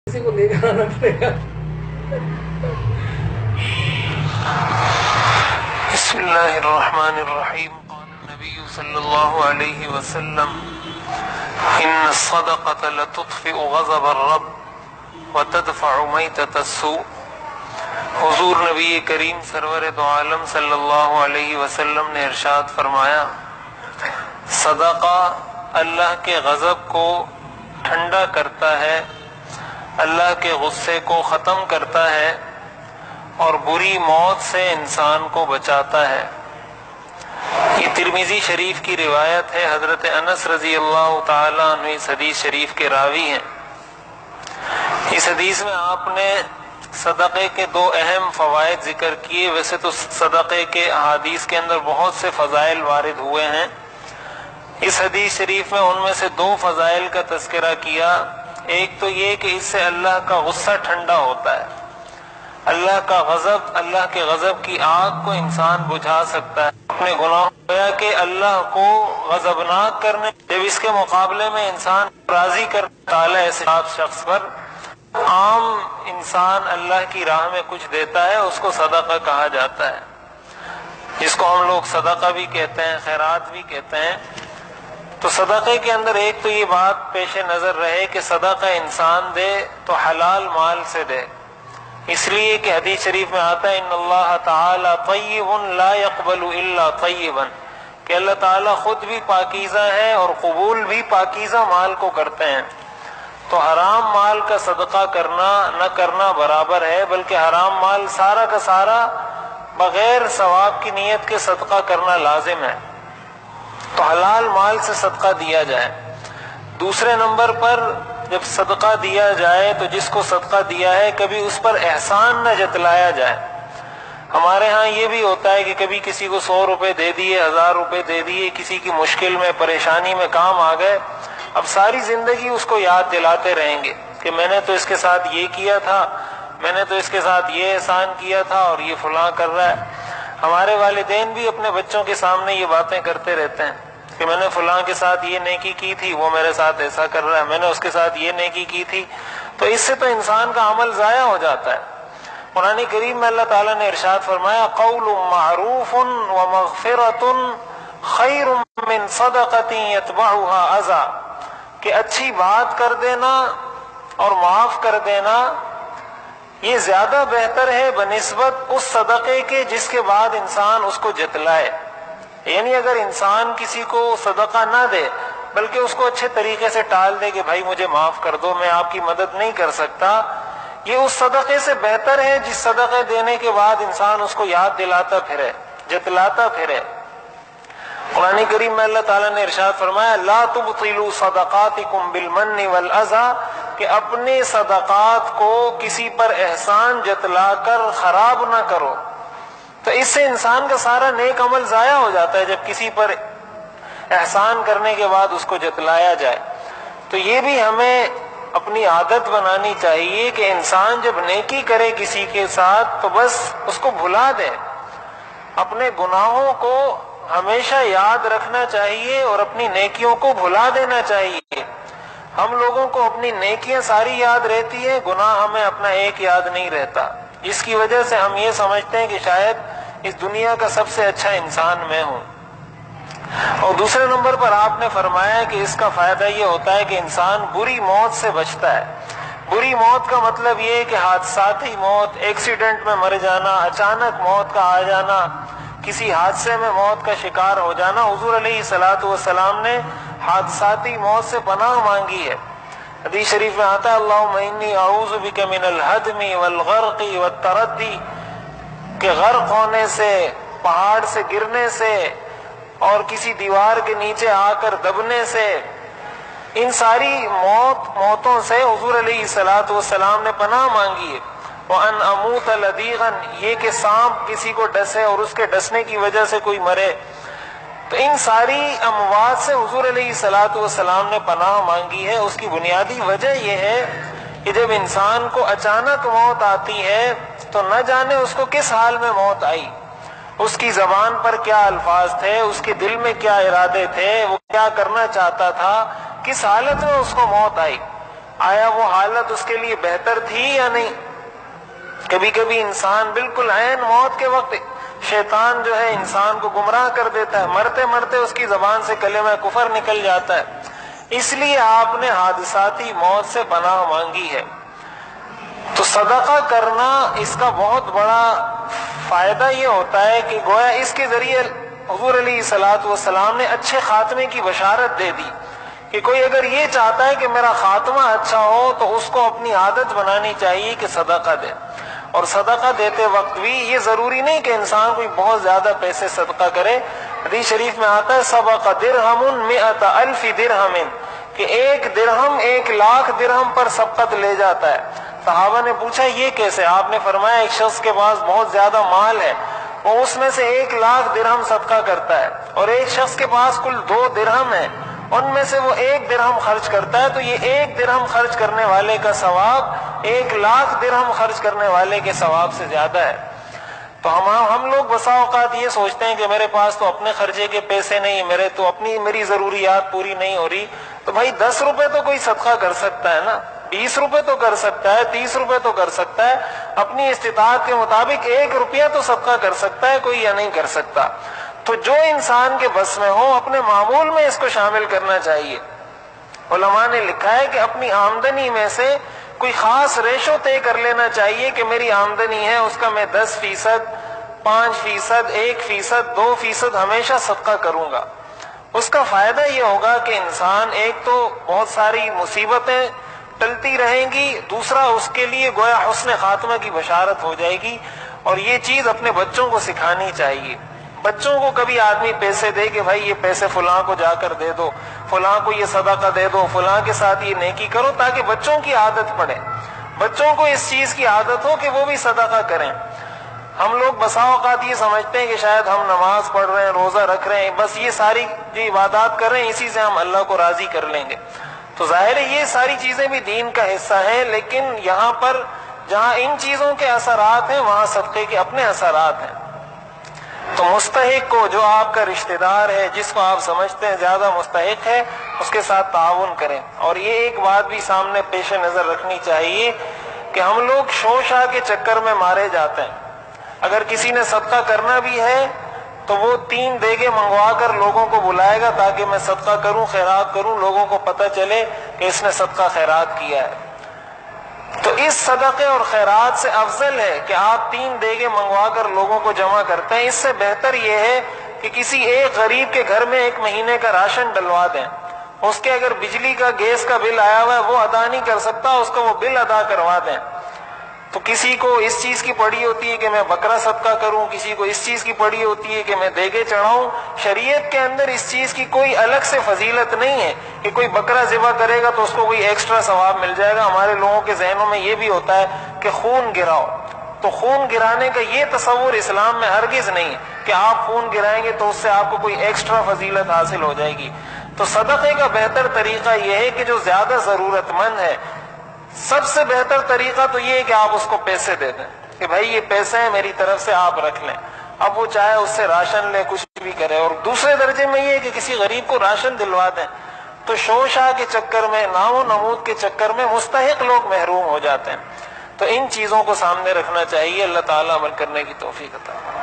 کسی کو لے کر آنا پڑے گا. بسم اللہ الرحمن الرحیم. قال النبی صلی اللہ علیہ وسلم ان الصدقة لتطفئ غضب الرب وتدفع میتۃ السوء. حضور نبی کریم سرور دو عالم صلی اللہ علیہ وسلم نے ارشاد فرمایا، صدقہ اللہ کے غضب کو ٹھنڈا کرتا ہے، اللہ کے غصے کو ختم کرتا ہے اور بری موت سے انسان کو بچاتا ہے. یہ ترمذی شریف کی روایت ہے. حضرت انس رضی اللہ تعالیٰ عنہ اس حدیث شریف کے راوی ہیں. اس حدیث میں آپ نے صدقے کے دو اہم فوائد ذکر کیے. ویسے تو صدقے کے احادیث کے اندر بہت سے فضائل وارد ہوئے ہیں. اس حدیث شریف میں ان میں سے دو فضائل کا تذکرہ کیا. ایک تو یہ کہ اس سے اللہ کا غصہ ٹھنڈا ہوتا ہے. اللہ کا غضب، اللہ کے غضب کی آگ کو انسان بجھا سکتا ہے. اپنے گناہوں گویا کہ اللہ کو غضبناک کرنے، جب اس کے مقابلے میں انسان راضی کرنے تعالیٰ ایسے شخص پر عام انسان اللہ کی راہ میں کچھ دیتا ہے، اس کو صدقہ کہا جاتا ہے، جس کو ہم لوگ صدقہ بھی کہتے ہیں، خیرات بھی کہتے ہیں. تو صدقے کے اندر ایک تو یہ بات پیش نظر رہے کہ صدقہ انسان دے تو حلال مال سے دے، اس لیے کہ حدیث شریف میں آتا ہے ان اللہ تعالی طیب لا يقبل الا طیبا، کہ اللہ تعالیٰ خود بھی پاکیزہ ہے اور قبول بھی پاکیزہ مال کو کرتے ہیں. تو حرام مال کا صدقہ کرنا نہ کرنا برابر ہے، بلکہ حرام مال سارا کا سارا بغیر ثواب کی نیت کے صدقہ کرنا لازم ہے. تو حلال مال سے صدقہ دیا جائے. دوسرے نمبر پر جب صدقہ دیا جائے تو جس کو صدقہ دیا ہے کبھی اس پر احسان نہ جتلایا جائے. ہمارے ہاں یہ بھی ہوتا ہے کہ کبھی کسی کو 100 روپے دے دیے، 1000 روپے دے دیے، کسی کی مشکل میں پریشانی میں کام آ گئے، اب ساری زندگی اس کو یاد دلاتے رہیں گے کہ میں نے تو اس کے ساتھ یہ کیا تھا، میں نے تو اس کے ساتھ یہ احسان کیا تھا اور یہ فلاں کر رہا ہے. ہمارے والدین بھی اپنے بچوں کے سامنے یہ باتیں کرتے رہتے ہیں کہ میں نے فلاں کے ساتھ یہ نیکی کی تھی، وہ میرے ساتھ ایسا کر رہا ہے، میں نے اس کے ساتھ یہ نیکی کی تھی. تو اس سے تو انسان کا عمل ضائع ہو جاتا ہے. قرآن کریم میں اللہ تعالیٰ نے ارشاد فرمایا قول معروف ومغفرۃ خیر من صدقۃ یتبعها اذی، کہ اچھی بات کر دینا اور معاف کر دینا یہ زیادہ بہتر ہے بنسبت اس صدقے کے جس کے بعد انسان اس کو جتلائے. یعنی اگر انسان کسی کو صدقہ نہ دے بلکہ اس کو اچھے طریقے سے ٹال دے کہ بھائی مجھے معاف کر دو، میں آپ کی مدد نہیں کر سکتا، یہ اس صدقے سے بہتر ہے جس صدقے دینے کے بعد انسان اس کو یاد دلاتا پھرے، جتلاتا پھرے. قرآن کریم میں اللہ تعالیٰ نے ارشاد فرمایا لا تبطلوا صدقاتکم بالمن والاذی، کہ اپنے صدقات کو کسی پر احسان جتلا کر خراب نہ کرو. تو اس سے انسان کا سارا نیک عمل ضائع ہو جاتا ہے جب کسی پر احسان کرنے کے بعد اس کو جتلایا جائے. تو یہ بھی ہمیں اپنی عادت بنانی چاہیے کہ انسان جب نیکی کرے کسی کے ساتھ تو بس اس کو بھلا دے. اپنے گناہوں کو ہمیشہ یاد رکھنا چاہیے اور اپنی نیکیوں کو بھلا دینا چاہیے. ہم لوگوں کو اپنی نیکیاں ساری یاد رہتی ہیں، گناہ ہمیں اپنا ایک یاد نہیں رہتا، جس کی وجہ سے ہم یہ سمجھتے ہیں کہ شاید اس دنیا کا سب سے اچھا انسان میں ہوں. اور دوسرے نمبر پر آپ نے فرمایا کہ اس کا فائدہ یہ ہوتا ہے کہ انسان بری موت سے بچتا ہے. بری موت کا مطلب یہ ہے کہ حادثاتی موت، ایکسیڈنٹ میں مر جانا، اچانک موت کا آ جانا، کسی حادثے میں موت کا شکار ہو جانا. حضور علیہ الصلوۃ والسلام نے حادثاتی موت سے پناہ مانگی ہے. حدیث شریف میں آتا ہے اللہم انی اعوذ بک من الہدم والغرق والتردی، کہ غرق ہونے سے، پہاڑ سے گرنے سے اور کسی دیوار کے نیچے آ کر دبنے سے، ان ساری موتوں سے حضور علیہ الصلوۃ والسلام نے پناہ مانگی ہے. وَأَنْ أَمُوتَ لَدِيغًا، یہ کہ سانپ کسی کو ڈسے اور اس کے ڈسنے کی وجہ سے کوئی مرے. تو ان ساری اموات سے حضور علیہ الصلوۃ والسلام نے پناہ مانگی ہے. اس کی بنیادی وجہ یہ ہے کہ جب انسان کو اچانک موت آتی ہے تو نہ جانے اس کو کس حال میں موت آئی، اس کی زبان پر کیا الفاظ تھے، اس کے دل میں کیا ارادے تھے، وہ کیا کرنا چاہتا تھا، کس حالت میں اس کو موت آئی. آیا وہ حالت اس کے لیے بہتر تھی یا نہیں؟ کبھی کبھی انسان بالکل عین موت کے وقت شیطان جو ہے انسان کو گمراہ کر دیتا ہے، مرتے مرتے اس کی زبان سے کلمہ کفر نکل جاتا ہے۔ اس لیے آپ نے حادثاتی موت سے پناہ مانگی ہے۔ تو صدقہ کرنا اس کا بہت بڑا فائدہ یہ ہوتا ہے کہ گویا اس کے ذریعے حضور علیہ الصلوۃ والسلام نے اچھے خاتمے کی بشارت دے دی کہ کوئی اگر یہ چاہتا ہے کہ میرا خاتمہ اچھا ہو تو اس کو اپنی عادت بنانی چاہیے کہ صدقہ دے۔ اور صدقہ دیتے وقت بھی یہ ضروری نہیں کہ انسان کوئی بہت زیادہ پیسے صدقہ کرے۔ حدیث شریف میں آتا ہے سبق درہم مئۃ الف درہم، کہ ایک درہم 1,00,000 درہم پر سبقت لے جاتا ہے۔ صحابہ نے پوچھا یہ کیسے؟ آپ نے فرمایا ایک شخص کے پاس بہت زیادہ مال ہے، وہ اس میں سے 1,00,000 درہم صدقہ کرتا ہے، اور ایک شخص کے پاس کل 2 درہم ہیں، ان میں سے وہ 1 درہم خرچ کرتا ہے، تو یہ 1 درہم خرچ کرنے والے کا ثواب 1,00,000 درہم خرچ کرنے والے کے ثواب سے زیادہ ہے۔ تو ہم لوگ بسا اوقات یہ سوچتے ہیں کہ میرے پاس تو اپنے خرچے کے پیسے نہیں، میری ضروریات پوری نہیں ہو رہی، تو بھائی 10 روپے تو کوئی صدقہ کر سکتا ہے نا، 20 روپے تو کر سکتا ہے، 30 روپے تو کر سکتا ہے، اپنی استطاعت کے مطابق 1 روپیہ تو صدقہ کر سکتا ہے کوئی، یا نہیں کر سکتا؟ تو جو انسان کے بس میں ہو اپنے معمول میں اس کو شامل کرنا چاہیے۔ علماء نے لکھا ہے کہ اپنی آمدنی میں سے کوئی خاص ریشو طے کر لینا چاہیے کہ میری آمدنی ہے اس کا میں 10%، 5%، 1%، 2% ہمیشہ صدقہ کروں گا۔ اس کا فائدہ یہ ہوگا کہ انسان ایک تو بہت ساری مصیبتیں ٹلتی رہیں گی، دوسرا اس کے لیے گویا حسن خاتمہ کی بشارت ہو جائے گی۔ اور یہ چیز اپنے بچوں کو سکھانی چاہیے۔ بچوں کو کبھی آدمی پیسے دے کہ بھائی یہ پیسے فلاں کو جا کر دے دو، فلاں کو یہ صدقہ دے دو، فلاں کے ساتھ یہ نیکی کرو، تاکہ بچوں کی عادت پڑے، بچوں کو اس چیز کی عادت ہو کہ وہ بھی صدقہ کریں۔ ہم لوگ بسا اوقات یہ سمجھتے ہیں کہ شاید ہم نماز پڑھ رہے ہیں، روزہ رکھ رہے ہیں، بس یہ ساری جو عبادات کر رہے ہیں اسی سے ہم اللہ کو راضی کر لیں گے۔ تو ظاہر ہے یہ ساری چیزیں بھی دین کا حصہ ہیں، لیکن یہاں پر جہاں ان چیزوں کے اثرات ہیں وہاں صدقے کے اپنے اثرات ہیں۔ تو مستحق کو، جو آپ کا رشتہ دار ہے، جس کو آپ سمجھتے ہیں زیادہ مستحق ہے، اس کے ساتھ تعاون کریں۔ اور یہ ایک بات بھی سامنے پیش نظر رکھنی چاہیے کہ ہم لوگ شوشا کے چکر میں مارے جاتے ہیں۔ اگر کسی نے صدقہ کرنا بھی ہے تو وہ 3 دیگیں منگوا کر لوگوں کو بلائے گا تاکہ میں صدقہ کروں، خیرات کروں، لوگوں کو پتہ چلے کہ اس نے صدقہ خیرات کیا ہے۔ تو اس صدقے اور خیرات سے افضل ہے کہ آپ 3 دیگیں منگوا کر لوگوں کو جمع کرتے ہیں۔ اس سے بہتر یہ ہے کہ کسی ایک غریب کے گھر میں 1 مہینے کا راشن ڈلوا دیں۔ اس کے اگر بجلی کا، گیس کا بل آیا ہوا ہے وہ ادا نہیں کر سکتا، اس کو وہ بل ادا کروا دیں۔ تو کسی کو اس چیز کی پڑی ہوتی ہے کہ میں بکرا صدقہ کروں، کسی کو اس چیز کی پڑی ہوتی ہے کہ میں دیگے چڑھاؤں۔ شریعت کے اندر اس چیز کی کوئی الگ سے فضیلت نہیں ہے کہ کوئی بکرا ذبح کرے گا تو اس کو کوئی ایکسٹرا ثواب مل جائے گا۔ ہمارے لوگوں کے ذہنوں میں یہ بھی ہوتا ہے کہ خون گراؤ، تو خون گرانے کا یہ تصور اسلام میں ہرگز نہیں ہے کہ آپ خون گرائیں گے تو اس سے آپ کو کوئی ایکسٹرا فضیلت حاصل ہو جائے گی۔ تو صدقے کا بہتر طریقہ یہ ہے کہ جو زیادہ ضرورت مند ہے، سب سے بہتر طریقہ تو یہ ہے کہ آپ اس کو پیسے دے دیں کہ بھائی یہ پیسے ہیں میری طرف سے، آپ رکھ لیں۔ اب وہ چاہے اس سے راشن لے، کچھ بھی کرے۔ اور دوسرے درجے میں یہ ہے کہ کسی غریب کو راشن دلوا دیں۔ تو شوشا کے چکر میں، نام و نمود کے چکر میں مستحق لوگ محروم ہو جاتے ہیں۔ تو ان چیزوں کو سامنے رکھنا چاہیے۔ اللہ تعالیٰ عمل کرنے کی توفیق عطا فرمائے۔